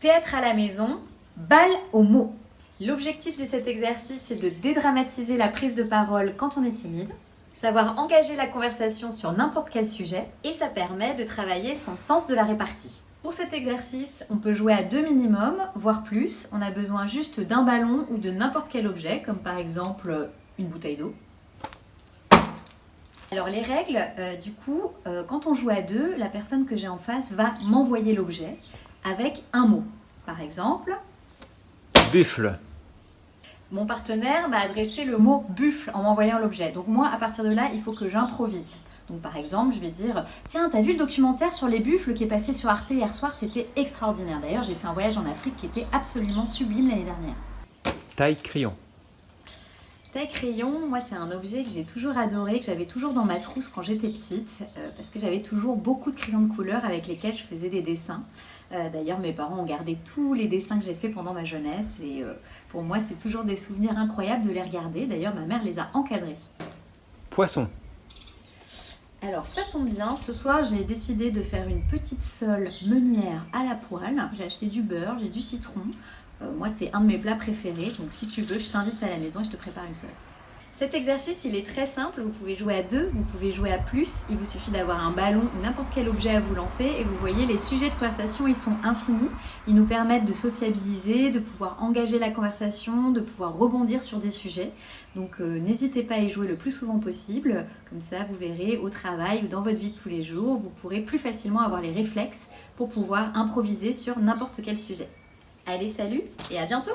Théâtre à la maison, balle aux mots. L'objectif de cet exercice, c'est de dédramatiser la prise de parole quand on est timide, savoir engager la conversation sur n'importe quel sujet, et ça permet de travailler son sens de la répartie. Pour cet exercice, on peut jouer à 2 minimum, voire plus. On a besoin juste d'un ballon ou de n'importe quel objet, comme par exemple une bouteille d'eau. Alors les règles, quand on joue à 2, la personne que j'ai en face va m'envoyer l'objet avec un mot. Par exemple, buffle. Mon partenaire m'a adressé le mot buffle en m'envoyant l'objet. Donc moi, à partir de là, il faut que j'improvise. Donc par exemple, je vais dire « Tiens, t'as vu le documentaire sur les buffles qui est passé sur Arte hier soir? C'était extraordinaire. D'ailleurs, j'ai fait un voyage en Afrique qui était absolument sublime l'année dernière. » Taille-crayon. Taille-crayon, moi c'est un objet que j'ai toujours adoré, que j'avais toujours dans ma trousse quand j'étais petite, parce que j'avais toujours beaucoup de crayons de couleur avec lesquels je faisais des dessins. D'ailleurs, mes parents ont gardé tous les dessins que j'ai faits pendant ma jeunesse, et pour moi c'est toujours des souvenirs incroyables de les regarder. D'ailleurs, ma mère les a encadrés. Poisson. Alors ça tombe bien, ce soir j'ai décidé de faire une petite sole meunière à la poêle. J'ai acheté du beurre, j'ai du citron. Moi c'est un de mes plats préférés, donc si tu veux, je t'invite à la maison et je te prépare une sole. Cet exercice il est très simple, vous pouvez jouer à 2, vous pouvez jouer à plus, il vous suffit d'avoir un ballon ou n'importe quel objet à vous lancer et vous voyez les sujets de conversation ils sont infinis, ils nous permettent de sociabiliser, de pouvoir engager la conversation, de pouvoir rebondir sur des sujets. Donc n'hésitez pas à y jouer le plus souvent possible, comme ça vous verrez au travail ou dans votre vie de tous les jours, vous pourrez plus facilement avoir les réflexes pour pouvoir improviser sur n'importe quel sujet. Allez, salut et à bientôt!